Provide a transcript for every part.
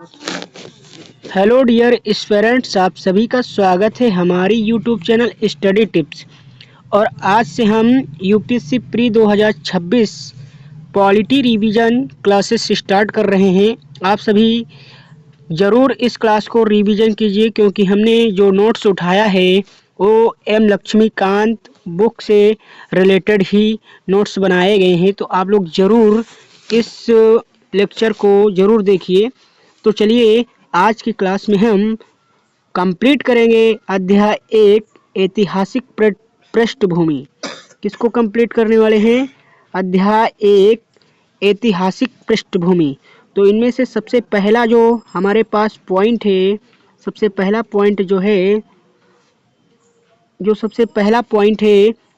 Hello dear students, आप सभी का स्वागत है हमारी यूट्यूब चैनल स्टडी टिप्स। और आज से हम UPSC pre 2026 polity revision classes start कर रहे हैं। आप सभी ज़रूर इस क्लास को रिवीजन कीजिए, क्योंकि हमने जो नोट्स उठाया है वो एम लक्ष्मीकांत बुक से रिलेटेड ही नोट्स बनाए गए हैं। तो आप लोग ज़रूर इस लेक्चर को ज़रूर देखिए। तो चलिए आज की क्लास में हम कंप्लीट करेंगे अध्याय 1 ऐतिहासिक पृष्ठभूमि। किसको कंप्लीट करने वाले हैं? अध्याय 1 ऐतिहासिक पृष्ठभूमि। तो इनमें से सबसे पहला जो हमारे पास पॉइंट है, सबसे पहला पॉइंट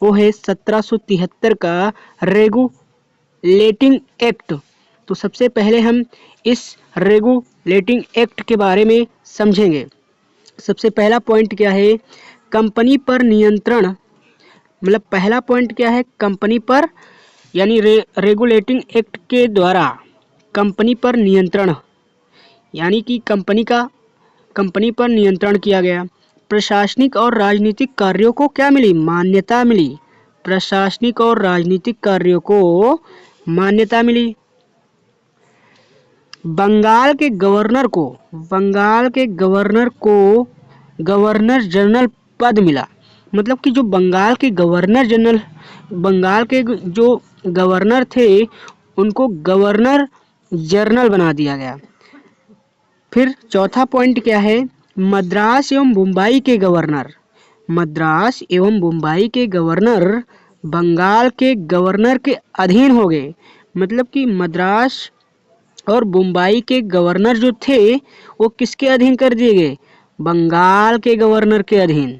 वो है 1773 का रेगुलेटिंग एक्ट। तो सबसे पहले हम इस रेगुलेटिंग एक्ट के बारे में समझेंगे। सबसे पहला पॉइंट क्या है? कंपनी पर नियंत्रण। मतलब पहला पॉइंट क्या है? कंपनी पर, यानी रेगुलेटिंग एक्ट के द्वारा कंपनी पर नियंत्रण, यानी कि कंपनी पर नियंत्रण किया गया। प्रशासनिक और राजनीतिक कार्यों को क्या मिली? मान्यता मिली। प्रशासनिक और राजनीतिक कार्यों को मान्यता मिली। बंगाल के गवर्नर को गवर्नर जनरल पद मिला। मतलब कि जो बंगाल के जो गवर्नर थे उनको गवर्नर जनरल बना दिया गया। फिर चौथा पॉइंट क्या है? मद्रास एवं मुंबई के गवर्नर बंगाल के गवर्नर के अधीन हो गए। मतलब कि मद्रास और मुंबई के गवर्नर जो थे वो किसके अधीन कर दिए गए? बंगाल के गवर्नर के अधीन।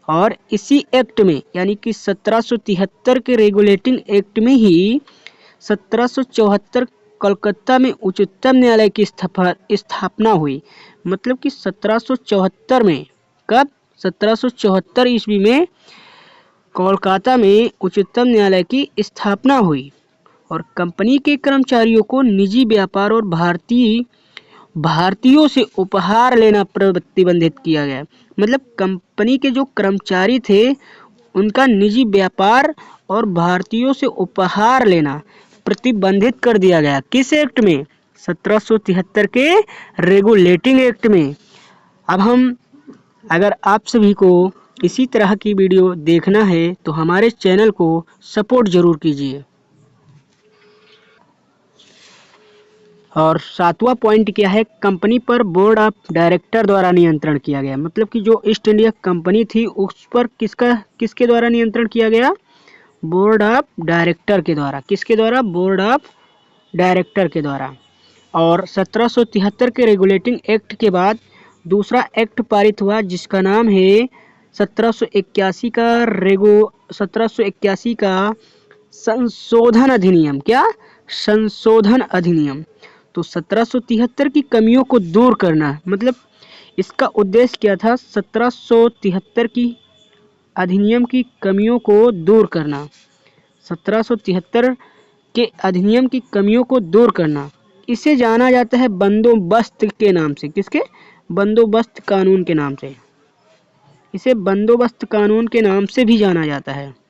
और इसी एक्ट में, यानी कि 1773 के रेगुलेटिंग एक्ट में ही 1774 कलकत्ता में उच्चतम न्यायालय की स्थापना हुई। मतलब कि 1774 में, कब? 1774 ईस्वी में कोलकाता में उच्चतम न्यायालय की स्थापना हुई। और कंपनी के कर्मचारियों को निजी व्यापार और भारतीयों से उपहार लेना प्रतिबंधित किया गया। मतलब कंपनी के जो कर्मचारी थे उनका निजी व्यापार और भारतीयों से उपहार लेना प्रतिबंधित कर दिया गया। किस एक्ट में? 1773 के रेगुलेटिंग एक्ट में। अगर आप सभी को इसी तरह की वीडियो देखना है तो हमारे चैनल को सपोर्ट जरूर कीजिए। और सातवां पॉइंट क्या है? कंपनी पर बोर्ड ऑफ डायरेक्टर द्वारा नियंत्रण किया गया। मतलब कि जो ईस्ट इंडिया कंपनी थी उस पर किसके द्वारा नियंत्रण किया गया? बोर्ड ऑफ डायरेक्टर के द्वारा। किसके द्वारा? बोर्ड ऑफ डायरेक्टर के द्वारा। और 1773 के रेगुलेटिंग एक्ट के बाद दूसरा एक्ट पारित हुआ जिसका नाम है 1781 का संशोधन अधिनियम। क्या? संशोधन अधिनियम। तो 1773 की कमियों को दूर करना, मतलब इसका उद्देश्य क्या था? 1773 की अधिनियम की कमियों को दूर करना। 1773 के अधिनियम की कमियों को दूर करना। इसे जाना जाता है बंदोबस्त के नाम से। किसके? बंदोबस्त कानून के नाम से। इसे बंदोबस्त कानून के नाम से भी जाना जाता है।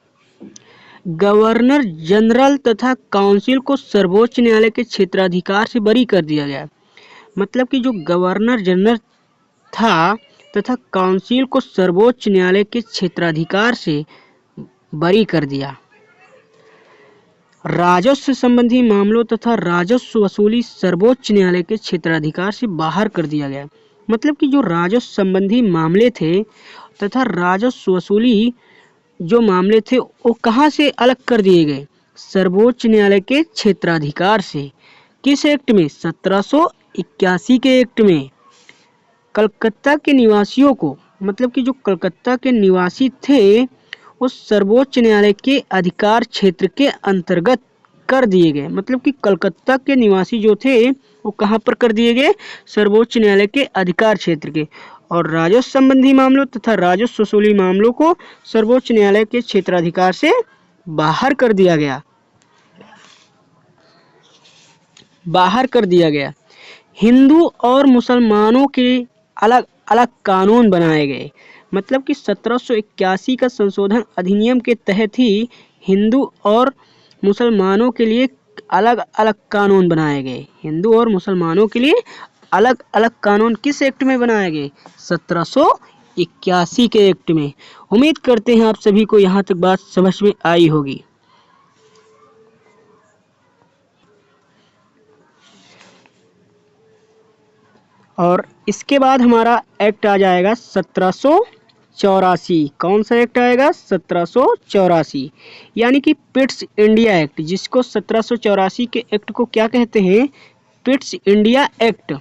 गवर्नर जनरल तथा काउंसिल को सर्वोच्च न्यायालय के क्षेत्राधिकार से बरी कर दिया गया। मतलब कि जो गवर्नर जनरल था तथा काउंसिल को सर्वोच्च न्यायालय के क्षेत्राधिकार से बरी कर दिया। राजस्व संबंधी मामलों तथा राजस्व वसूली सर्वोच्च न्यायालय के क्षेत्राधिकार से बाहर कर दिया गया। मतलब कि जो राजस्व संबंधी मामले थे तथा राजस्व वसूली जो मामले थे वो कहाँ से अलग कर दिए गए? सर्वोच्च न्यायालय के क्षेत्राधिकार से। किस एक्ट में? 1781 के एक्ट में। कलकत्ता के निवासियों को, मतलब कि जो कलकत्ता के निवासी थे वो सर्वोच्च न्यायालय के अधिकार क्षेत्र के अंतर्गत कर दिए गए। मतलब कि कलकत्ता के निवासी जो थे वो कहाँ पर कर दिए गए? सर्वोच्च न्यायालय के अधिकार क्षेत्र के। और राजस्व संबंधी मामलों तथा राजस्व वसूली मामलों को सर्वोच्च न्यायालय के क्षेत्राधिकार से बाहर कर दिया गया। हिंदू और मुसलमानों के अलग अलग कानून बनाए गए। मतलब कि 1781 का संशोधन अधिनियम के तहत ही हिंदू और मुसलमानों के लिए अलग अलग कानून बनाए गए। हिंदू और मुसलमानों के लिए अलग अलग कानून किस एक्ट में बनाए गए? 1781 के एक्ट में। उम्मीद करते हैं आप सभी को यहाँ तक बात समझ में आई होगी। और इसके बाद हमारा एक्ट आ जाएगा 1784। कौन सा एक्ट आएगा? 1784, यानी कि पिट्स इंडिया एक्ट, जिसको 1784 के एक्ट को क्या कहते हैं? Pitt's India act.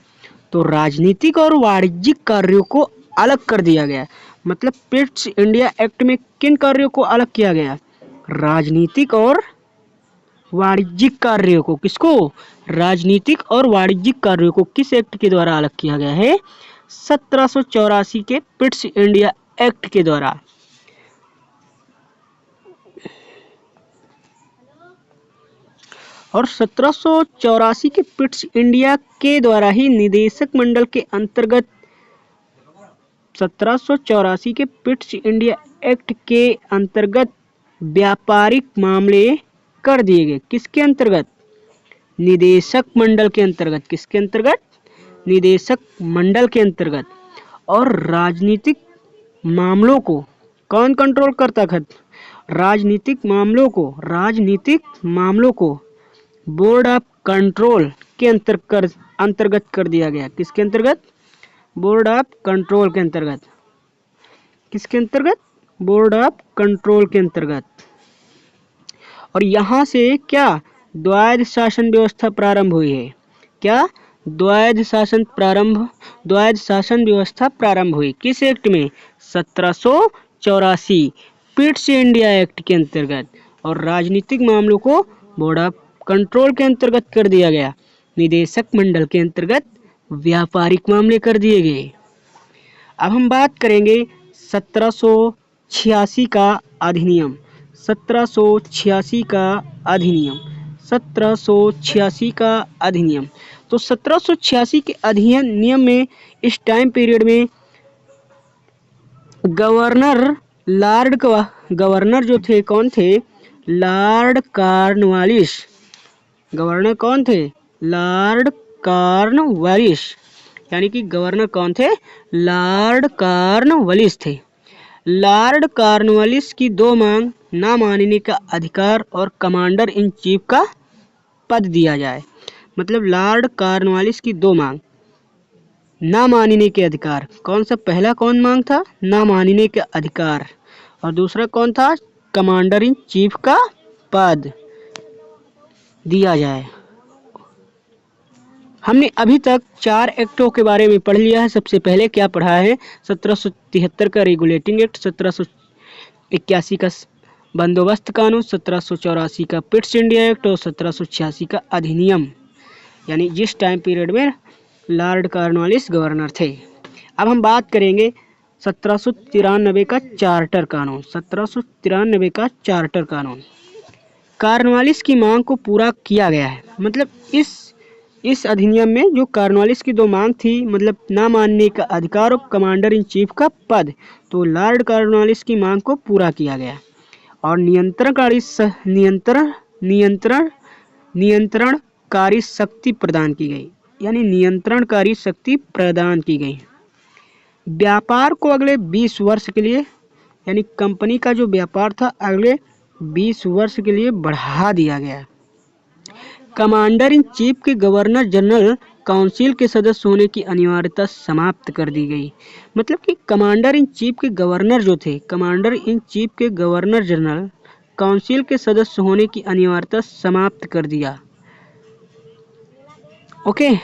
तो राजनीतिक और वाणिज्यिक कार्यों को अलग कर दिया गया। मतलब पिट्स इंडिया एक्ट में किन कार्यों को अलग किया गया? राजनीतिक और वाणिज्यिक कार्यों को। किसको? राजनीतिक और वाणिज्यिक कार्यों को किस एक्ट के द्वारा अलग किया गया है? 1784 के पिट्स इंडिया एक्ट के द्वारा। और 1784 के पिट्स इंडिया के द्वारा ही निदेशक मंडल के अंतर्गत 1784 के पिट्स इंडिया एक्ट के अंतर्गत व्यापारिक मामले कर दिए गए। किसके अंतर्गत? निदेशक मंडल के अंतर्गत। किसके अंतर्गत? निदेशक मंडल के अंतर्गत। और राजनीतिक मामलों को कौन कंट्रोल करता था? राजनीतिक मामलों को बोर्ड ऑफ कंट्रोल के अंतर्गत कर दिया गया। किसके अंतर्गत? बोर्ड ऑफ कंट्रोल के अंतर्गत। किसके अंतर्गत? बोर्ड ऑफ कंट्रोल के अंतर्गत। और यहाँ से क्या द्वैध शासन व्यवस्था प्रारंभ हुई है? क्या? द्वैध शासन व्यवस्था प्रारंभ हुई। किस एक्ट में? 1784 पिट्स इंडिया एक्ट के अंतर्गत। और राजनीतिक मामलों को बोर्ड ऑफ कंट्रोल के अंतर्गत कर दिया गया। निदेशक मंडल के अंतर्गत व्यापारिक मामले कर दिए गए। अब हम बात करेंगे 1786 का अधिनियम। 1786 का अधिनियम। 1786 का अधिनियम। तो 1786 के अधिनियम में इस टाइम पीरियड में गवर्नर जो थे कौन थे? Lord Cornwallis. गवर्नर कौन थे? Lord Cornwallis. यानी कि गवर्नर कौन थे? लॉर्ड कॉर्नवालिस थे। लॉर्ड कॉर्नवालिस की दो मांग, ना मानने का अधिकार और कमांडर इन चीफ का पद दिया जाए। मतलब लॉर्ड कॉर्नवालिस की दो मांग, ना मानने के अधिकार। कौन सा? पहला कौन मांग था? ना मानने के अधिकार। और दूसरा कौन था? कमांडर इन चीफ का पद दिया जाए। हमने अभी तक 4 एक्टों के बारे में पढ़ लिया है। सबसे पहले क्या पढ़ा है? 1773 का रेगुलेटिंग एक्ट, 1781 का बंदोबस्त कानून, 1784 का पिट्स इंडिया एक्ट और 1786 का अधिनियम, यानी जिस टाइम पीरियड में लॉर्ड कॉर्नवालिस गवर्नर थे। अब हम बात करेंगे 1793 का चार्टर कानून। 1793 का चार्टर कानून। कॉर्नवालिस की मांग को पूरा किया गया है। मतलब इस अधिनियम में जो कॉर्नवालिस की दो मांग थी, मतलब ना मानने का अधिकार और कमांडर इन चीफ का पद, तो लॉर्ड कॉर्नवालिस की मांग को पूरा किया गया। और नियंत्रणकारी शक्ति प्रदान की गई। यानी नियंत्रणकारी शक्ति प्रदान की गई। व्यापार को अगले 20 वर्ष के लिए, यानी कंपनी का जो व्यापार था अगले 20 वर्ष के लिए बढ़ा दिया गया। कमांडर इन चीफ के गवर्नर जनरल काउंसिल के सदस्य होने की अनिवार्यता समाप्त कर दी गई। मतलब कि कमांडर इन चीफ के गवर्नर जो थे, कमांडर इन चीफ के गवर्नर जनरल काउंसिल के सदस्य होने की अनिवार्यता समाप्त कर दिया। ओके।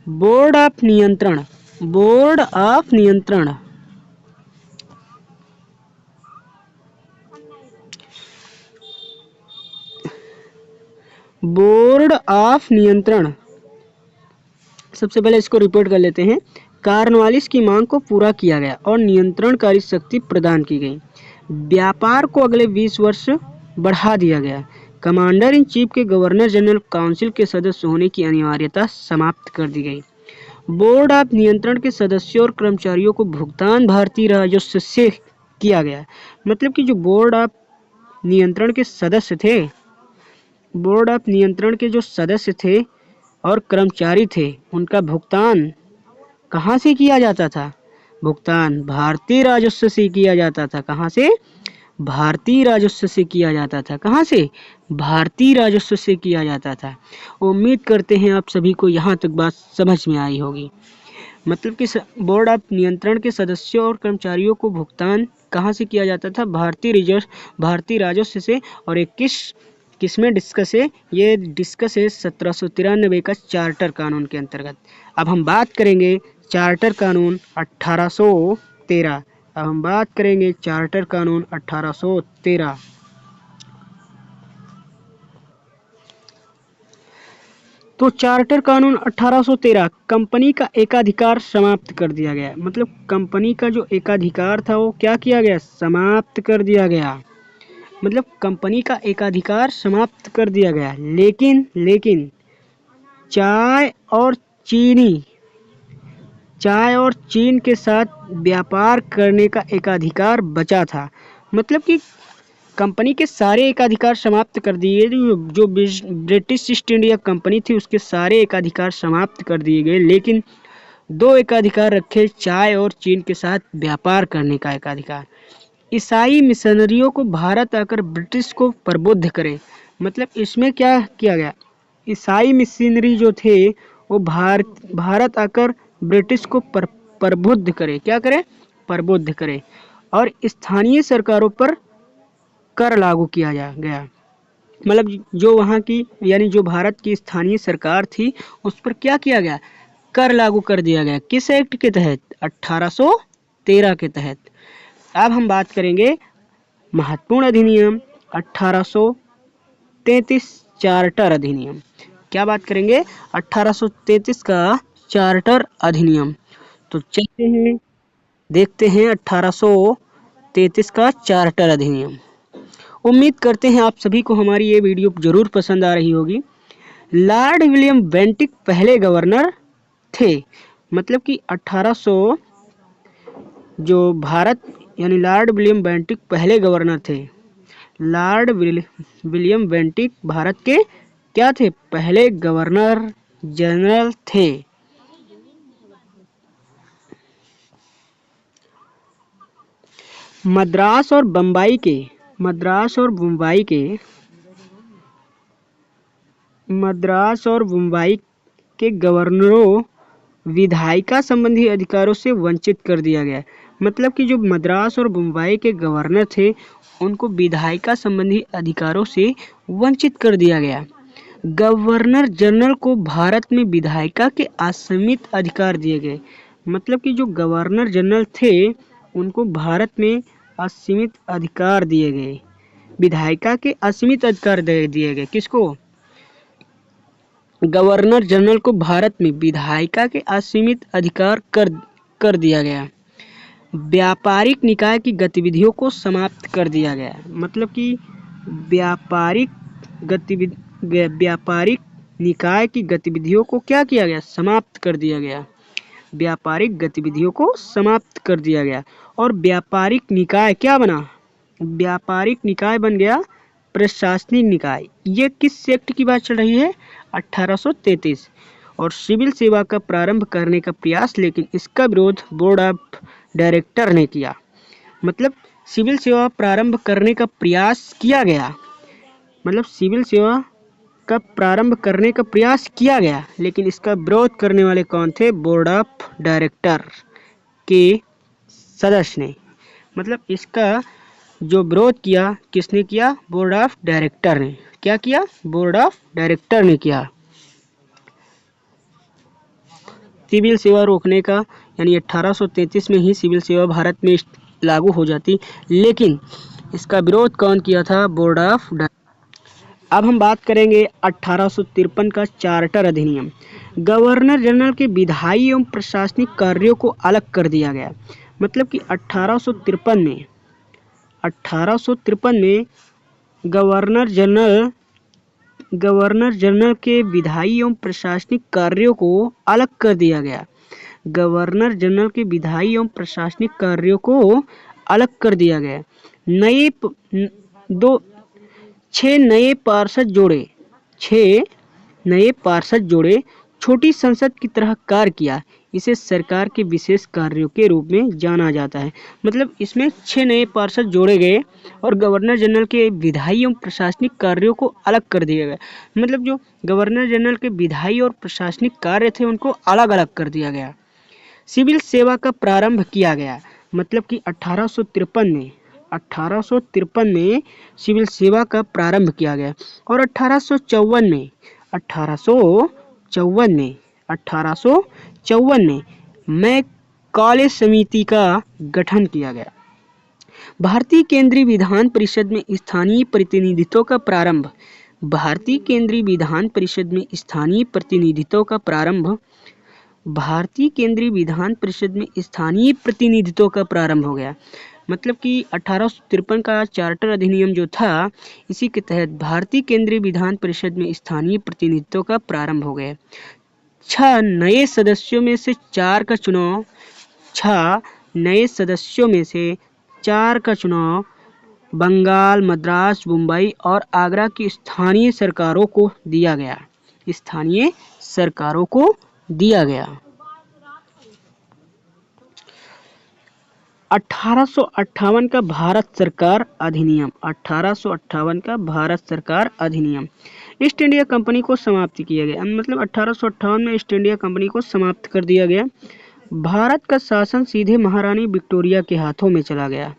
बोर्ड ऑफ नियंत्रण। बोर्ड ऑफ नियंत्रण। बोर्ड ऑफ नियंत्रण। सबसे पहले इसको रिपोर्ट कर लेते हैं। कॉर्नवालिस की मांग को पूरा किया गया और नियंत्रणकारी शक्ति प्रदान की गई। व्यापार को अगले 20 वर्ष बढ़ा दिया गया। कमांडर इन चीफ के गवर्नर जनरल काउंसिल के सदस्य होने की अनिवार्यता समाप्त कर दी गई। बोर्ड ऑफ नियंत्रण के सदस्यों और कर्मचारियों को भुगतान भारतीय राजस्व से किया गया। मतलब कि जो बोर्ड ऑफ नियंत्रण के सदस्य थे, बोर्ड ऑफ नियंत्रण के जो सदस्य थे और कर्मचारी थे, उनका भुगतान कहाँ से किया जाता था? भुगतान भारतीय राजस्व से किया जाता था। कहाँ से? भारतीय राजस्व से किया जाता था। कहाँ से? भारतीय राजस्व से किया जाता था। उम्मीद करते हैं आप सभी को यहाँ तक बात समझ में आई होगी। मतलब कि बोर्ड ऑफ नियंत्रण के सदस्यों और कर्मचारियों को भुगतान कहाँ से किया जाता था? भारतीय राजस्व से। और एक किसमें डिस्कस है? ये डिस्कस है 1793 का चार्टर कानून के अंतर्गत। अब हम बात करेंगे चार्टर कानून 1813। अब हम बात करेंगे चार्टर कानून 1813। तो चार्टर कानून 1813 कंपनी का एकाधिकार समाप्त कर दिया गया। मतलब कंपनी का जो एकाधिकार था वो क्या किया गया? समाप्त कर दिया गया। मतलब कंपनी का एकाधिकार समाप्त कर दिया गया। लेकिन चाय और चीन के साथ व्यापार करने का एकाधिकार बचा था। मतलब कि कंपनी के सारे एकाधिकार समाप्त कर दिए। जो ब्रिटिश ईस्ट इंडिया कंपनी थी उसके सारे एकाधिकार समाप्त कर दिए गए, लेकिन 2 एकाधिकार रखे, चाय और चीन के साथ व्यापार करने का एकाधिकार। ईसाई मिशनरियों को भारत आकर ब्रिटिश को प्रबुद्ध करे। मतलब इसमें क्या किया गया? ईसाई मिशनरी जो थे वो भारत आकर ब्रिटिश को प्रबुद्ध करे। क्या करे? प्रबुद्ध करे। और स्थानीय सरकारों पर कर लागू किया गया। मतलब जो वहाँ की यानी जो भारत की स्थानीय सरकार थी उस पर क्या किया गया? कर लागू कर दिया गया। किस एक्ट के तहत? 1813 के तहत। अब हम बात करेंगे महत्वपूर्ण अधिनियम 1833 चार्टर अधिनियम। क्या बात करेंगे? 1833 का चार्टर अधिनियम। तो चलते हैं देखते हैं 1833 का चार्टर अधिनियम। उम्मीद करते हैं आप सभी को हमारी ये वीडियो जरूर पसंद आ रही होगी। लॉर्ड विलियम बेंटिक पहले गवर्नर थे। मतलब कि 1800 जो भारत यानी लॉर्ड विलियम बेंटिक पहले गवर्नर थे। लॉर्ड विलियम बेंटिक भारत के क्या थे? पहले गवर्नर जनरल थे। मद्रास और बम्बई के गवर्नरों विधायिका संबंधी अधिकारों से वंचित कर दिया गया। मतलब कि जो मद्रास और बम्बई के गवर्नर थे उनको विधायिका संबंधी अधिकारों से वंचित कर दिया गया। गवर्नर जनरल को भारत में विधायिका के असीमित अधिकार दिए गए। मतलब कि जो गवर्नर जनरल थे उनको भारत में असीमित अधिकार दिए गए। विधायिका के असीमित अधिकार दे दिए गए। किसको? गवर्नर जनरल को भारत में विधायिका के असीमित अधिकार कर दिया गया। व्यापारिक निकाय की गतिविधियों को समाप्त कर दिया गया। मतलब कि व्यापारिक निकाय की गतिविधियों को क्या किया गया? समाप्त कर दिया गया। व्यापारिक गतिविधियों को समाप्त कर दिया गया। और व्यापारिक निकाय क्या बना? व्यापारिक निकाय बन गया प्रशासनिक निकाय। ये किस एक्ट की बात चल रही है? 1833। और सिविल सेवा का प्रारंभ करने का प्रयास, लेकिन इसका विरोध बोर्ड ऑफ डायरेक्टर ने किया। मतलब सिविल सेवा प्रारंभ करने का प्रयास किया गया। मतलब सिविल सेवा का प्रारंभ करने का प्रयास किया गया, लेकिन इसका विरोध करने वाले कौन थे? बोर्ड ऑफ डायरेक्टर के सदस्य ने। मतलब इसका जो विरोध किया किसने किया? बोर्ड ऑफ डायरेक्टर ने। क्या किया? बोर्ड ऑफ डायरेक्टर ने किया। सिविल सेवा रोकने का यानी 1833 में ही सिविल सेवा भारत में लागू हो जाती, लेकिन इसका विरोध कौन किया था? Board of director. अब हम बात करेंगे 1853 का चार्टर अधिनियम। गवर्नर जनरल के विधायी एवं प्रशासनिक कार्यों को अलग कर दिया गया। मतलब कि 1853 में गवर्नर जनरल गवर्नर जनरल के विधायी एवं प्रशासनिक कार्यों को अलग कर दिया गया। गवर्नर जनरल के विधायी एवं प्रशासनिक कार्यों को अलग कर दिया गया। नए प- न- दो 6 नए पार्षद जोड़े 6 नए पार्षद जोड़े छोटी संसद की तरह कार्य किया। इसे सरकार के विशेष कार्यों के रूप में जाना जाता है। मतलब इसमें 6 नए पार्षद जोड़े गए और गवर्नर जनरल के विधायी एवं प्रशासनिक कार्यों को अलग कर दिया गया। मतलब जो गवर्नर जनरल के विधायी और प्रशासनिक कार्य थे उनको अलग अलग कर दिया गया। सिविल सेवा का प्रारंभ किया गया। मतलब कि 1853 में सिविल सेवा का प्रारंभ किया गया और 1854 में मैं कॉलेज समिति का गठन किया गया। भारतीय केंद्रीय विधान परिषद में स्थानीय प्रतिनिधित्व का प्रारंभ। भारतीय केंद्रीय विधान परिषद में स्थानीय प्रतिनिधित्व का प्रारंभ भारतीय केंद्रीय विधान परिषद में स्थानीय प्रतिनिधित्व का प्रारंभ हो गया। मतलब कि 1853 का चार्टर अधिनियम जो था, इसी के तहत भारतीय केंद्रीय विधान परिषद में स्थानीय प्रतिनिधित्व का प्रारंभ हो गया। 6 नए सदस्यों में से 4 का चुनाव 6 नए सदस्यों में से 4 का चुनाव बंगाल, मद्रास, मुंबई और आगरा की स्थानीय सरकारों को दिया गया। 1858 का भारत सरकार अधिनियम। 1858 का भारत सरकार अधिनियम ईस्ट इंडिया कंपनी को समाप्त किया गया। मतलब 1858 में ईस्ट इंडिया कंपनी को समाप्त कर दिया गया। भारत का शासन सीधे महारानी विक्टोरिया के हाथों में चला गया।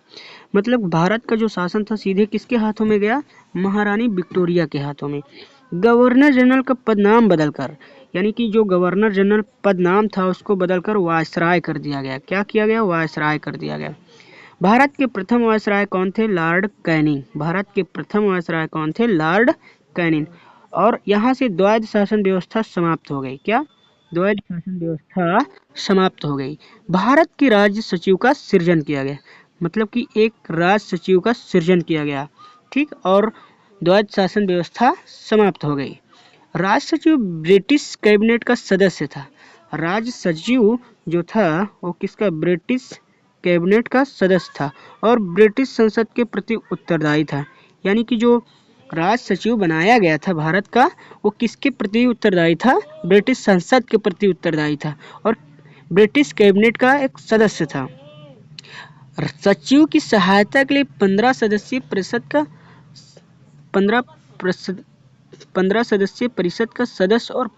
मतलब भारत का जो शासन था सीधे किसके हाथों में गया? महारानी विक्टोरिया के हाथों में। गवर्नर जनरल का पदनाम बदलकर, यानी कि जो गवर्नर जनरल पदनाम था उसको बदलकर वायसराय कर दिया गया। क्या किया गया? वायसराय कर दिया गया। भारत के प्रथम वायसराय कौन थे? Lord Canning. भारत के प्रथम वायसराय कौन थे? Lord Canning. और यहाँ से द्वैध शासन व्यवस्था समाप्त हो गई। क्या? द्वैध शासन व्यवस्था समाप्त हो गई। भारत के राज्य सचिव का सृजन किया गया। मतलब कि एक राज्य सचिव का सृजन किया गया। ठीक। और द्वैध शासन व्यवस्था समाप्त हो गई। राज्य सचिव ब्रिटिश कैबिनेट का सदस्य था। राज्य सचिव जो था वो किसका? ब्रिटिश कैबिनेट का सदस्य था और ब्रिटिश संसद के प्रति उत्तरदायी था। यानी कि जो राज्य सचिव बनाया गया था भारत का, वो किसके प्रति उत्तरदायी था? ब्रिटिश संसद के प्रति उत्तरदायी था और ब्रिटिश कैबिनेट का एक सदस्य था। सचिव की सहायता के लिए 15 सदस्यीय परिषद का सदस्य और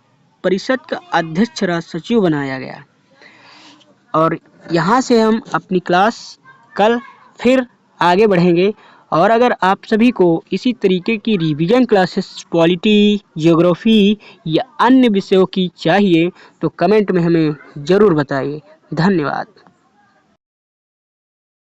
परिषद का अध्यक्ष राज्य सचिव बनाया गया। और यहाँ से हम अपनी क्लास कल फिर आगे बढ़ेंगे। और अगर आप सभी को इसी तरीके की रिवीजन क्लासेस पॉलिटी, ज्योग्राफी या अन्य विषयों की चाहिए तो कमेंट में हमें ज़रूर बताइए। धन्यवाद।